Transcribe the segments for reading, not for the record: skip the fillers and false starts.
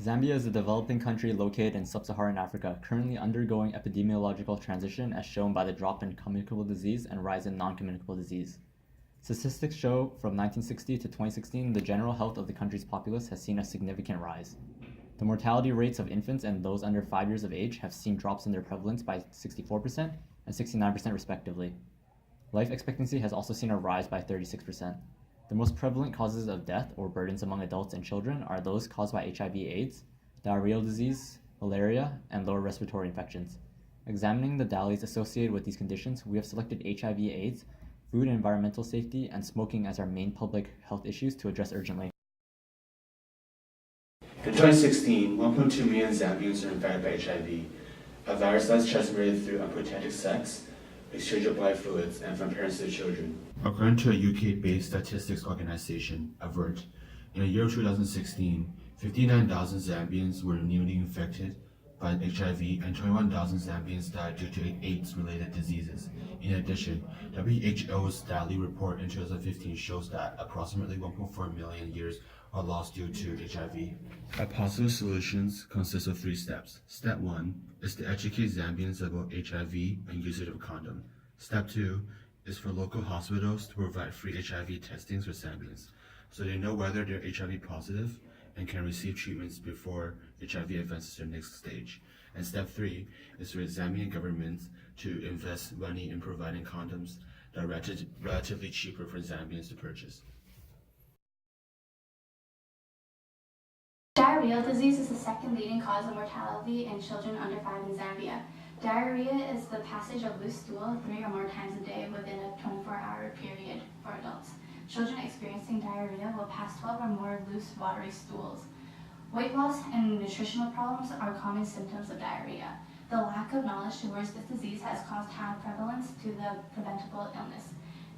Zambia is a developing country located in sub-Saharan Africa, currently undergoing epidemiological transition as shown by the drop in communicable disease and rise in non-communicable disease. Statistics show from 1960 to 2016, the general health of the country's populace has seen a significant rise. The mortality rates of infants and those under 5 years of age have seen drops in their prevalence by 64% and 69% respectively. Life expectancy has also seen a rise by 36%. The most prevalent causes of death or burdens among adults and children are those caused by HIV/AIDS, diarrheal disease, malaria, and lower respiratory infections. Examining the DALYs associated with these conditions, we have selected HIV/AIDS, food and environmental safety, and smoking as our main public health issues to address urgently. In 2016, 1.2 million Zambians were infected by HIV, a virus that's transmitted through unprotected sex, exchange of live fluids, and from parents to children. According to a UK-based statistics organization, AVERT, in the year 2016, 59,000 Zambians were newly infected by HIV and 21,000 Zambians died due to AIDS-related diseases. In addition, WHO's DALY report in 2015 shows that approximately 1.4 million years are lost due to HIV. Our possible solutions consist of 3 steps. Step 1 is to educate Zambians about HIV and usage of a condom. Step 2 is for local hospitals to provide free HIV testings for Zambians, so they know whether they're HIV positive and can receive treatments before HIV advances to the next stage. And step 3 is for the Zambian government to invest money in providing condoms that are relatively cheaper for Zambians to purchase. Diarrheal disease is the second leading cause of mortality in children under 5 in Zambia. Diarrhea is the passage of loose stool 3 or more times a day within a 24-hour period for adults. Children experiencing diarrhea will pass 12 or more loose, watery stools. Weight loss and nutritional problems are common symptoms of diarrhea. The lack of knowledge towards this disease has caused high prevalence to the preventable illness.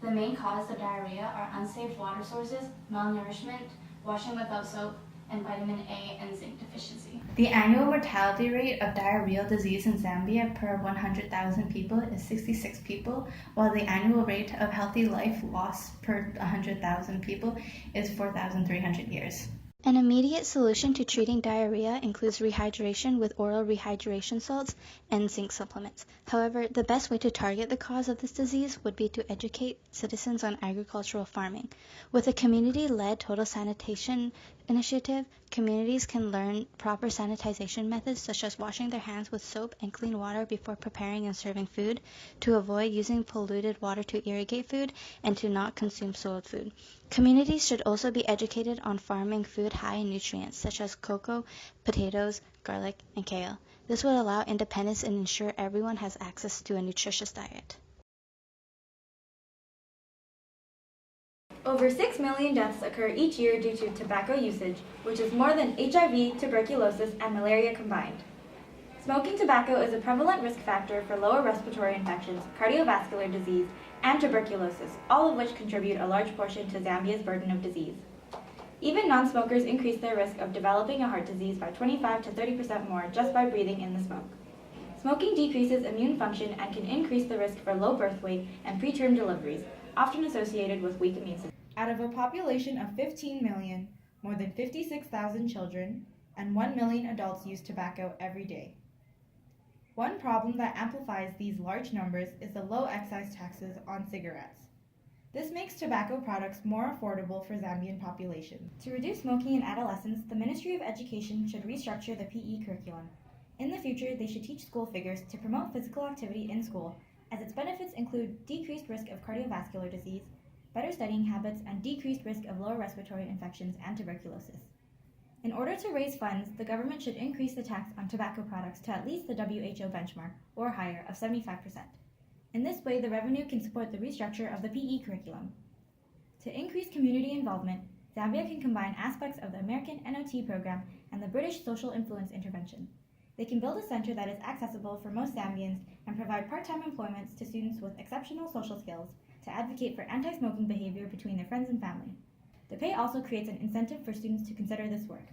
The main cause of diarrhea are unsafe water sources, malnourishment, washing without soap, and vitamin A and zinc deficiency. The annual mortality rate of diarrheal disease in Zambia per 100,000 people is 66 people, while the annual rate of healthy life loss per 100,000 people is 4,300 years. An immediate solution to treating diarrhea includes rehydration with oral rehydration salts and zinc supplements. However, the best way to target the cause of this disease would be to educate citizens on agricultural farming. With a community-led total sanitation initiative, communities can learn proper sanitization methods such as washing their hands with soap and clean water before preparing and serving food, to avoid using polluted water to irrigate food, and to not consume soiled food. Communities should also be educated on farming food high in nutrients such as cocoa, potatoes, garlic, and kale. This would allow independence and ensure everyone has access to a nutritious diet. Over 6 million deaths occur each year due to tobacco usage, which is more than HIV, tuberculosis, and malaria combined. Smoking tobacco is a prevalent risk factor for lower respiratory infections, cardiovascular disease, and tuberculosis, all of which contribute a large portion to Zambia's burden of disease. Even non-smokers increase their risk of developing a heart disease by 25 to 30% more just by breathing in the smoke. Smoking decreases immune function and can increase the risk for low birth weight and preterm deliveries, often associated with weak immune systems. Out of a population of 15 million, more than 56,000 children and 1 million adults use tobacco every day. One problem that amplifies these large numbers is the low excise taxes on cigarettes. This makes tobacco products more affordable for Zambian population. To reduce smoking in adolescents, the Ministry of Education should restructure the PE curriculum. In the future, they should teach school figures to promote physical activity in school, as its benefits include decreased risk of cardiovascular disease, better studying habits, and decreased risk of lower respiratory infections and tuberculosis. In order to raise funds, the government should increase the tax on tobacco products to at least the WHO benchmark, or higher, of 75%. In this way, the revenue can support the restructure of the PE curriculum. To increase community involvement, Zambia can combine aspects of the American NOT program and the British Social Influence Intervention. They can build a center that is accessible for most Zambians and provide part-time employments to students with exceptional social skills to advocate for anti-smoking behavior between their friends and family. The pay also creates an incentive for students to consider this work.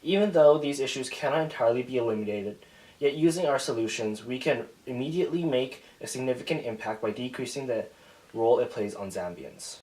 Even though these issues cannot entirely be eliminated, yet using our solutions, we can immediately make a significant impact by decreasing the role it plays on Zambians.